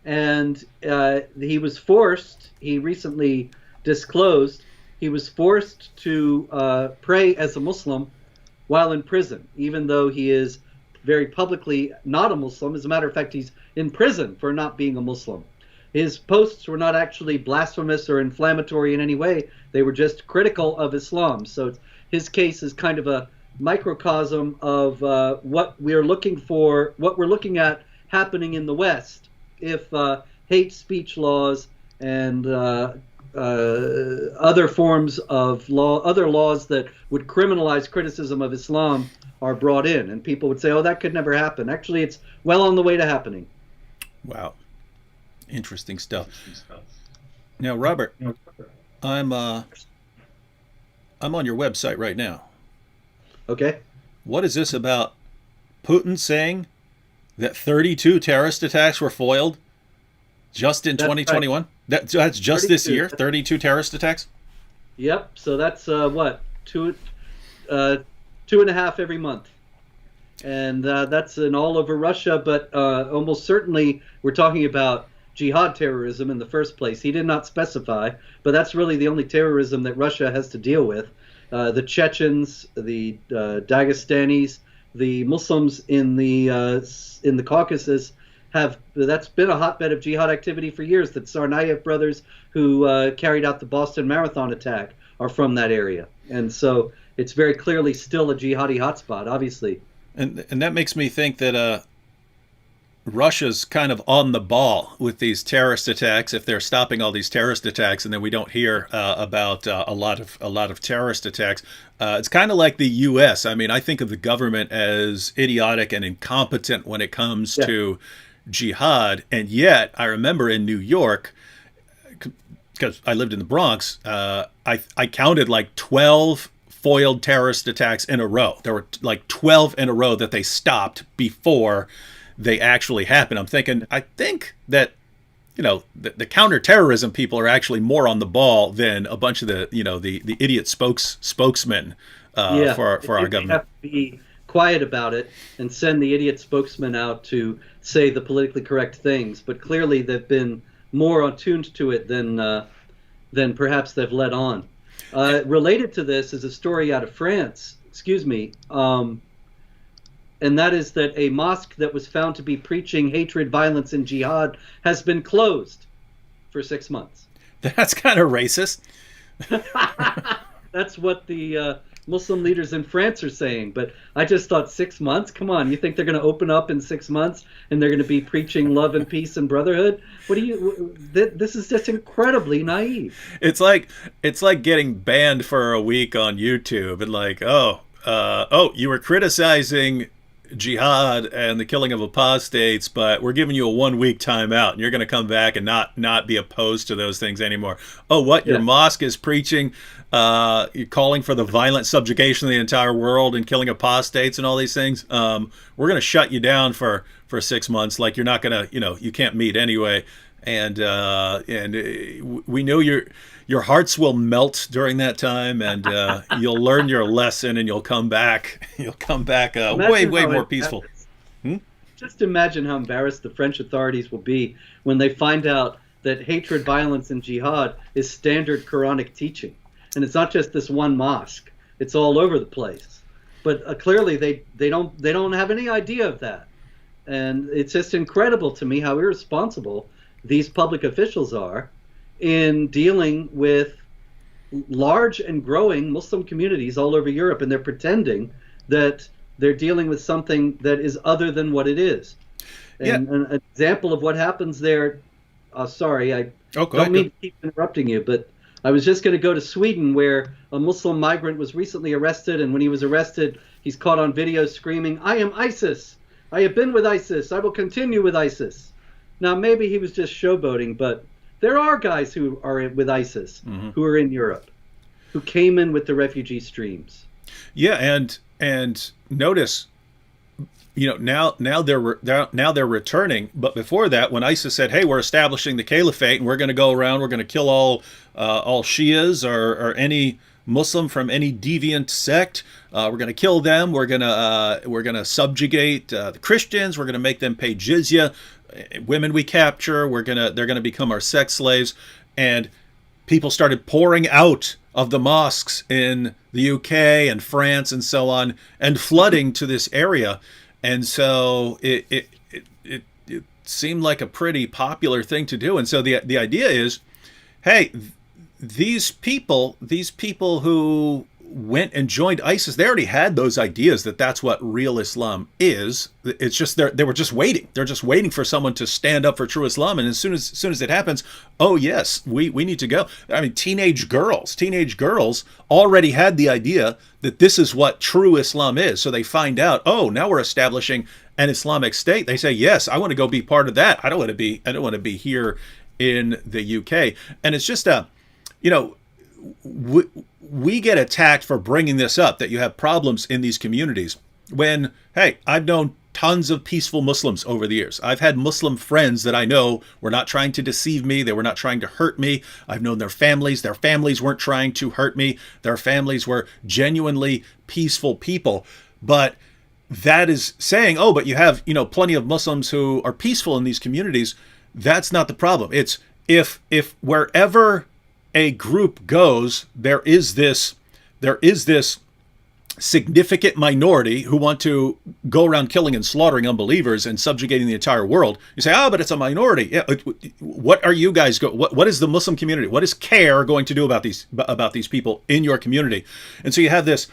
And he was forced, he recently disclosed, he was forced to pray as a Muslim while in prison, even though he is very publicly not a Muslim. As a matter of fact, he's in prison for not being a Muslim. His posts were not actually blasphemous or inflammatory in any way. They were just critical of Islam. So his case is kind of a microcosm of what we're looking at happening in the West if hate speech laws and other forms of law, other laws that would criminalize criticism of Islam are brought in, and people would say, oh, that could never happen. Actually, it's well on the way to happening. Wow. Interesting stuff. Now, Robert, I'm on your website right now. Okay. What is this about Putin saying that 32 terrorist attacks were foiled just in That's 2021? That's just this 32. year, 32 terrorist attacks? Yep. So that's two and a half every month. And that's in all over Russia, but almost certainly we're talking about jihad terrorism in the first place. He did not specify, but that's really the only terrorism that Russia has to deal with. The Chechens, the Dagestanis, the Muslims in the Caucasus that's been a hotbed of jihad activity for years. The Tsarnaev brothers who carried out the Boston Marathon attack are from that area. And so it's very clearly still a jihadi hotspot, obviously. And that makes me think that Russia's kind of on the ball with these terrorist attacks. If they're stopping all these terrorist attacks, and then we don't hear about a lot of terrorist attacks, it's kind of like the U.S. I mean, I think of the government as idiotic and incompetent when it comes to jihad, and yet I remember in New York, because I lived in the Bronx, I counted like 12 foiled terrorist attacks in a row. There were like 12 in a row that they stopped before they actually happened. I think that, the counterterrorism people are actually more on the ball than a bunch of the idiot spokesmen for our government. They have to be quiet about it and send the idiot spokesman out to say the politically correct things. But clearly they've been more attuned to it than perhaps they've let on. Related to this is a story out of France, and that is that a mosque that was found to be preaching hatred, violence, and jihad has been closed for 6 months. That's kind of racist. That's what the Muslim leaders in France are saying. But I just thought 6 months? Come on, you think they're going to open up in 6 months and they're going to be preaching love and peace and brotherhood? This is just incredibly naive. It's like getting banned for a week on YouTube and like, you were criticizing jihad and the killing of apostates, but we're giving you a 1 week timeout, and you're going to come back and not be opposed to those things anymore. Oh, what? Your mosque is preaching, you're calling for the violent subjugation of the entire world and killing apostates and all these things. We're going to shut you down for 6 months. Like, you're not going to, you can't meet anyway. And we know your hearts will melt during that time, and you'll learn your lesson, and you'll come back. You'll come back way more peaceful. Just imagine how embarrassed the French authorities will be when they find out that hatred, violence, and jihad is standard Quranic teaching, and it's not just this one mosque; it's all over the place. But clearly, they don't have any idea of that, and it's just incredible to me how irresponsible these public officials are in dealing with large and growing Muslim communities all over Europe, and they're pretending that they're dealing with something that is other than what it is. And an example of what happens there, sorry, I don't mean to keep interrupting you, but I was just going to go to Sweden, where a Muslim migrant was recently arrested, and when he was arrested, he's caught on video screaming, "I am ISIS! I have been with ISIS! I will continue with ISIS!" Now, maybe he was just showboating, but there are guys who are with ISIS who are in Europe, who came in with the refugee streams. Yeah, and notice, now they're returning. But before that, when ISIS said, "Hey, we're establishing the caliphate, and we're going to go around, we're going to kill all Shias or any Muslim from any deviant sect. We're going to kill them. We're going to subjugate the Christians. We're going to make them pay jizya. Women we capture, they're gonna become our sex slaves." And people started pouring out of the mosques in the UK and France and so on, and flooding to this area. And so it seemed like a pretty popular thing to do. And so the idea is, hey, these people who went and joined ISIS, they already had those ideas that that's what real Islam is. It's just they were just waiting. They're just waiting for someone to stand up for true Islam. And as soon as it happens, oh yes, we need to go. I mean, teenage girls already had the idea that this is what true Islam is. So they find out, oh, now we're establishing an Islamic state. They say, yes, I want to go be part of that. I don't want to be here in the UK. And it's just we get attacked for bringing this up, that you have problems in these communities, when, hey, I've known tons of peaceful Muslims over the years. I've had Muslim friends that I know were not trying to deceive me. They were not trying to hurt me. I've known their families. Their families weren't trying to hurt me. Their families were genuinely peaceful people. But that is saying, oh, but you have, plenty of Muslims who are peaceful in these communities. That's not the problem. It's if wherever a group goes, there is this significant minority who want to go around killing and slaughtering unbelievers and subjugating the entire world. You say, oh, but it's a minority. Yeah, what are you guys what is the Muslim community? What is CAIR going to do about these people in your community? And so you have this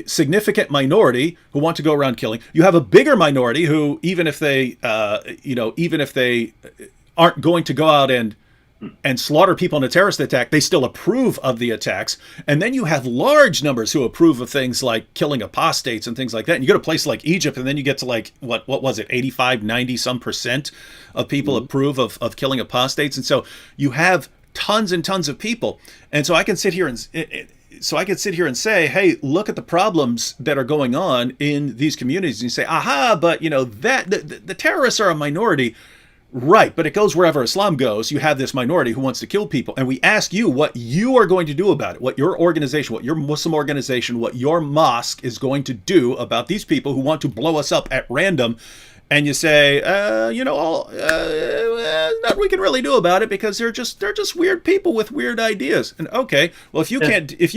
significant minority who want to go around killing. You have a bigger minority who, even if they aren't going to go out and slaughter people in a terrorist attack, they still approve of the attacks. And then you have large numbers who approve of things like killing apostates and things like that. And you go to a place like Egypt, and then you get to like, what was it, 85, 90 some percent of people approve of killing apostates. And so you have tons and tons of people. And so I can sit here and say, hey, look at the problems that are going on in these communities. And you say, aha, but the terrorists are a minority. Right, but it goes wherever Islam goes. You have this minority who wants to kill people. And we ask you what you are going to do about it, what your organization, what your Muslim organization, what your mosque is going to do about these people who want to blow us up at random. And you say, nothing we can really do about it, because they're just weird people with weird ideas. And okay, well, if you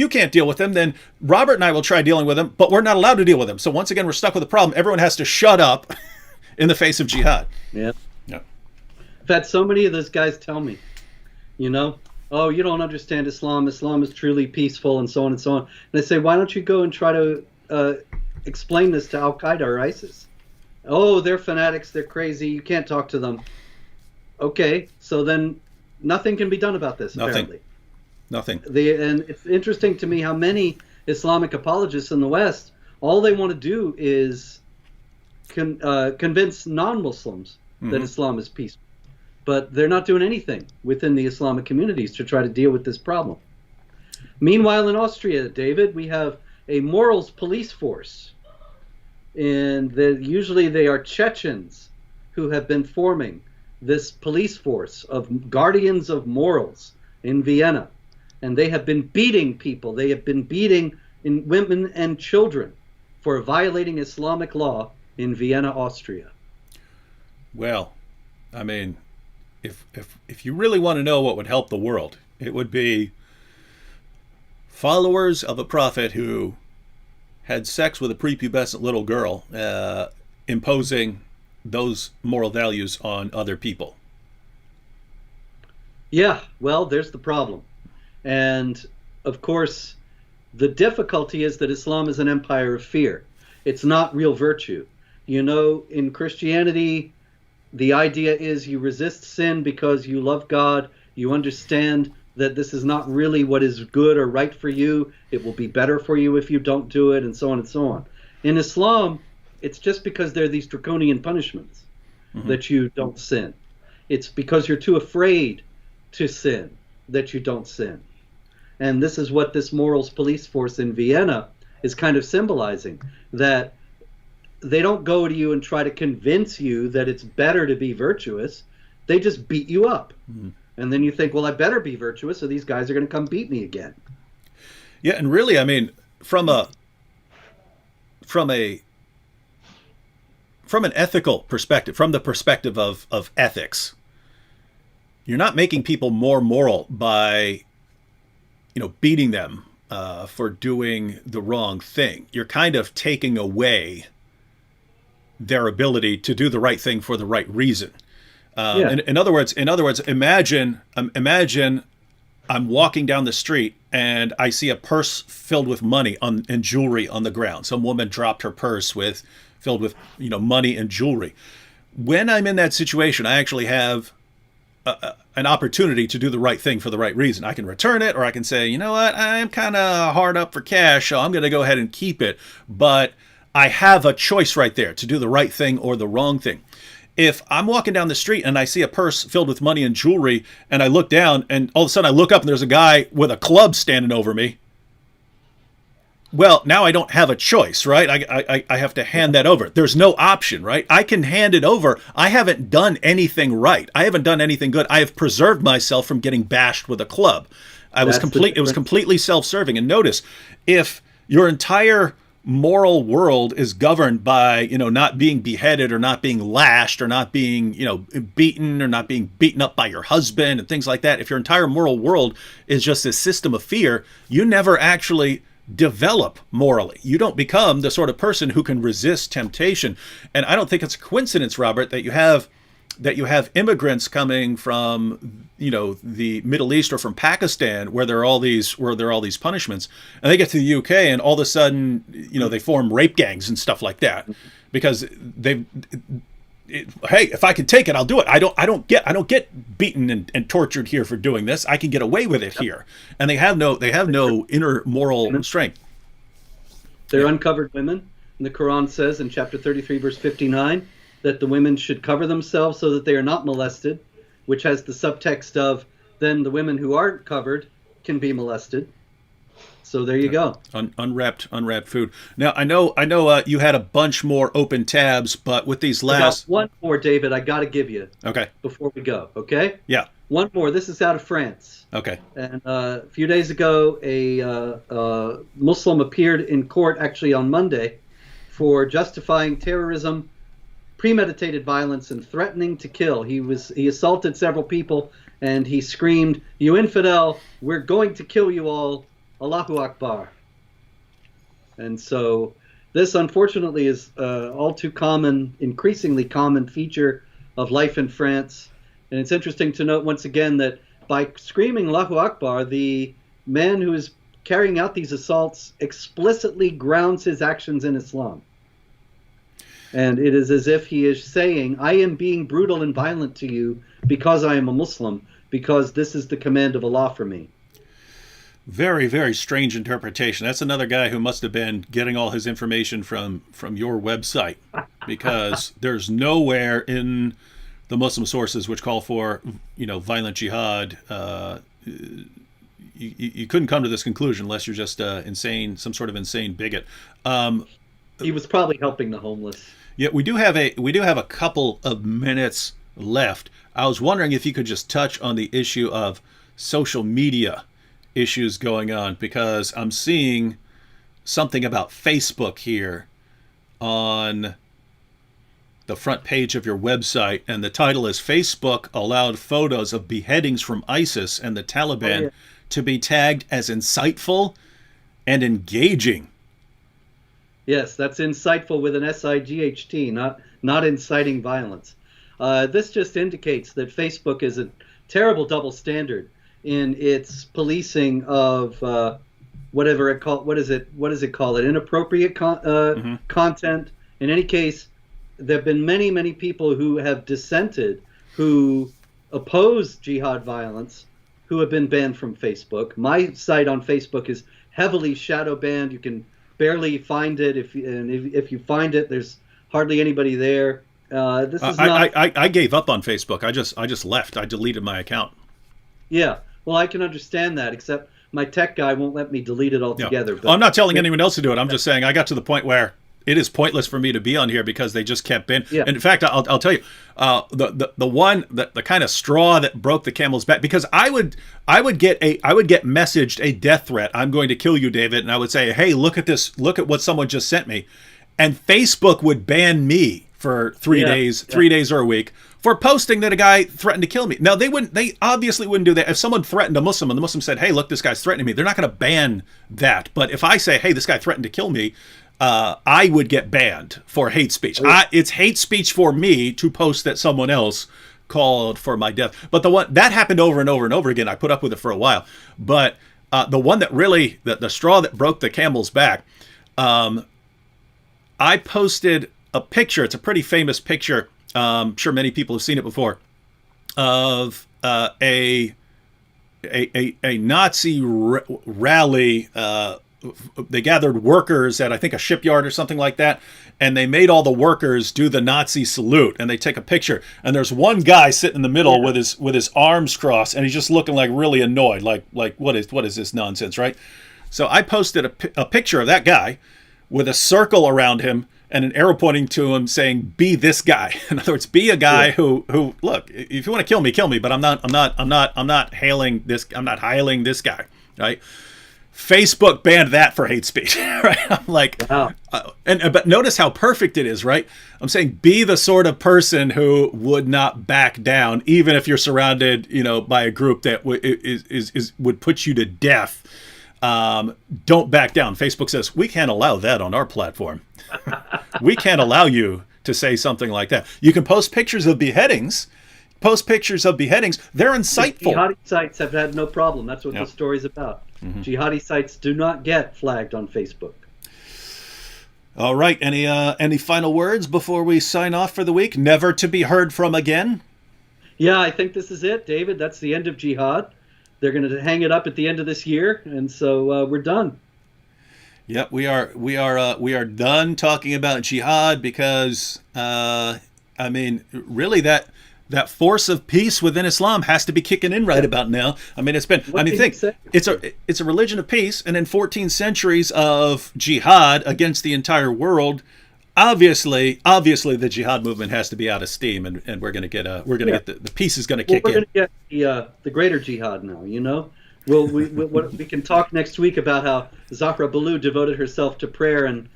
can't deal with them, then Robert and I will try dealing with them, but we're not allowed to deal with them. So once again, we're stuck with a problem. Everyone has to shut up in the face of jihad. Yeah. I've had so many of those guys tell me, oh, you don't understand Islam. Islam is truly peaceful, and so on and so on. And I say, why don't you go and try to explain this to Al-Qaeda or ISIS? Oh, they're fanatics. They're crazy. You can't talk to them. Okay, so then nothing can be done about this, apparently. Nothing. And it's interesting to me how many Islamic apologists in the West All they want to do is convince non-Muslims that Islam is peaceful. But they're not doing anything within the Islamic communities to try to deal with this problem. Meanwhile, in Austria, David, we have a morals police force. And usually they are Chechens who have been forming this police force of guardians of morals in Vienna. And they have been beating people. They have been beating women and children for violating Islamic law in Vienna, Austria. Well, I mean, if you really want to know what would help the world, it would be followers of a prophet who had sex with a prepubescent little girl, imposing those moral values on other people. Yeah, well, there's the problem. And of course, the difficulty is that Islam is an empire of fear. It's not real virtue. You know, in Christianity, the idea is you resist sin because you love God. You understand that this is not really what is good or right for you. It will be better for you if you don't do it, and so on and so on. In Islam, it's just because there are these draconian punishments that you don't sin. It's because you're too afraid to sin that you don't sin. And this is what this morals police force in Vienna is kind of symbolizing, that they don't go to you and try to convince you that it's better to be virtuous. They just beat you up. And then you think, well, I better be virtuous, so these guys are going to come beat me again. Yeah, and really, I mean, from an ethical perspective, from the perspective of ethics, you're not making people more moral by, beating them for doing the wrong thing. You're kind of taking away their ability to do the right thing for the right reason. In other words, imagine I'm walking down the street and I see a purse filled with money and jewelry on the ground. Some woman dropped her purse filled with money and jewelry. When I'm in that situation, I actually have an opportunity to do the right thing for the right reason. I can return it, or I can say, you know what, I'm kind of hard up for cash, so I'm going to go ahead and keep it. But I have a choice right there to do the right thing or the wrong thing. If I'm walking down the street and I see a purse filled with money and jewelry, and I look down and all of a sudden I look up and there's a guy with a club standing over me, well, now I don't have a choice, right? I have to hand that over. There's no option, right? I can hand it over. I haven't done anything right. I haven't done anything good. I have preserved myself from getting bashed with a club. It was completely self-serving. And notice, if your entire moral world is governed by, not being beheaded or not being lashed or not being, beaten or not being beaten up by your husband and things like that, if your entire moral world is just a system of fear, you never actually develop morally. You don't become the sort of person who can resist temptation. And I don't think it's a coincidence, Robert, that you have immigrants coming from, the Middle East or from Pakistan, where there are all these punishments, and they get to the UK and all of a sudden, they form rape gangs and stuff like that, because hey, if I can take it, I'll do it. I don't get beaten and tortured here for doing this. I can get away with it here, and they have no inner moral strength. They're uncovered women, and the Quran says in chapter 33, verse 59, that the women should cover themselves so that they are not molested, which has the subtext of then the women who aren't covered can be molested. So there you go. Unwrapped food. Now I know you had a bunch more open tabs, but with these last one more, David, I got to give you. Okay. Before we go, okay? Yeah. One more. This is out of France. Okay. And a few days ago, a Muslim appeared in court, actually on Monday, for justifying terrorism, premeditated violence, and threatening to kill. He assaulted several people, and he screamed, "You infidel! We're going to kill you all! Allahu Akbar." And so this, unfortunately, is all too common, increasingly common feature of life in France. And it's interesting to note once again that by screaming Allahu Akbar, the man who is carrying out these assaults explicitly grounds his actions in Islam. And it is as if he is saying, I am being brutal and violent to you because I am a Muslim, because this is the command of Allah for me. Very, very strange interpretation. That's another guy who must have been getting all his information from your website, because there's nowhere in the Muslim sources which call for, violent jihad. You couldn't come to this conclusion unless you're just insane, some sort of insane bigot. He was probably helping the homeless. Yeah, we do have a couple of minutes left. I was wondering if you could just touch on the issue of social media issues going on, because I'm seeing something about Facebook here on the front page of your website, and the title is Facebook allowed photos of beheadings from ISIS and the Taliban to be tagged as insightful and engaging. Yes, that's insightful with an SIGHT, not inciting violence. This just indicates that Facebook is a terrible double standard in its policing of whatever it called. What does it call it? Inappropriate content. In any case, there have been many, many people who have dissented, who oppose jihad violence, who have been banned from Facebook. My site on Facebook is heavily shadow banned. You can barely find it. If you find it, there's hardly anybody there. This is I gave up on Facebook. I just left. I deleted my account. Yeah. Well, I can understand that, except my tech guy won't let me delete it altogether. Yeah. Well, I'm not telling anyone else to do it. I'm just saying I got to the point where it is pointless for me to be on here because they just kept in. Yeah. And in fact, I'll tell you, the kind of straw that broke the camel's back, because I would get messaged a death threat. I'm going to kill you, David. And I would say, hey, look at this. Look at what someone just sent me. And Facebook would ban me for 3 days or a week for posting that a guy threatened to kill me. Now, they obviously wouldn't do that. If someone threatened a Muslim and the Muslim said, hey, look, this guy's threatening me, they're not going to ban that. But if I say, hey, this guy threatened to kill me, I would get banned for hate speech. It's hate speech for me to post that someone else called for my death. But the one that happened over and over and over again, I put up with it for a while. But the one that really, the straw that broke the camel's back, I posted a picture. It's a pretty famous picture. I'm sure many people have seen it before, of a Nazi rally. They gathered workers at, I think, a shipyard or something like that, and they made all the workers do the Nazi salute, and they take a picture. And there's one guy sitting in the middle with his arms crossed, and he's just looking like really annoyed, like what is this nonsense, right? So I posted a picture of that guy with a circle around him and an arrow pointing to him saying, be this guy. In other words, be a guy who look, if you want to kill me, but I'm not hailing this guy, right? Facebook banned that for hate speech, right? I'm like, wow. But notice how perfect it is, right? I'm saying, be the sort of person who would not back down, even if you're surrounded, by a group that would put you to death. Don't back down. Facebook says, we can't allow that on our platform. We can't allow you to say something like that. You can post pictures of beheadings. They're insightful. Jihadi sites have had no problem. That's what the story's about. Mm-hmm. Jihadi sites do not get flagged on Facebook. All right. Any final words before we sign off for the week? Never to be heard from again? Yeah, I think this is it, David. That's the end of Jihad. They're going to hang it up at the end of this year, and so we're done. Yep, we are done talking about Jihad, because really that force of peace within Islam has to be kicking in right about now. It's a religion of peace, and in 14 centuries of jihad against the entire world, obviously the jihad movement has to be out of steam, and we're going to get the peace is going to kick in. We're going to get the greater jihad now. We can talk next week about how Zahra Balloo devoted herself to prayer and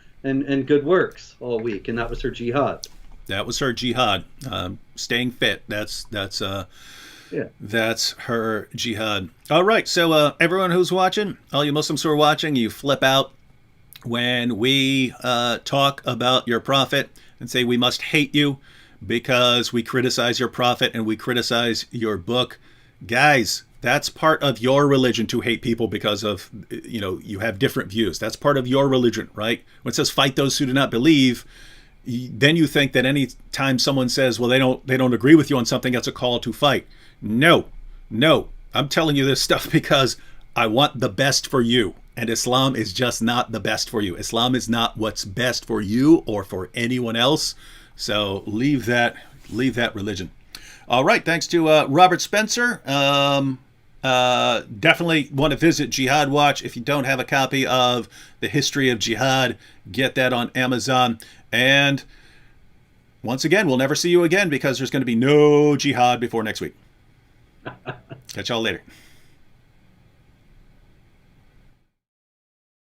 good works all week, and that was her jihad. That was her jihad. Staying fit. That's her jihad. All right. So everyone who's watching, all you Muslims who are watching, you flip out when we talk about your prophet and say we must hate you because we criticize your prophet and we criticize your book. Guys, that's part of your religion, to hate people because of, you have different views. That's part of your religion, right? When it says fight those who do not believe, then you think that any time someone says, well, they don't agree with you on something, that's a call to fight. No, I'm telling you this stuff because I want the best for you. And Islam is just not the best for you. Islam is not what's best for you or for anyone else. So leave that religion. All right. Thanks to Robert Spencer. Definitely want to visit Jihad Watch. If you don't have a copy of The History of Jihad, get that on Amazon. And once again, we'll never see you again because there's going to be no jihad before next week. Catch y'all later.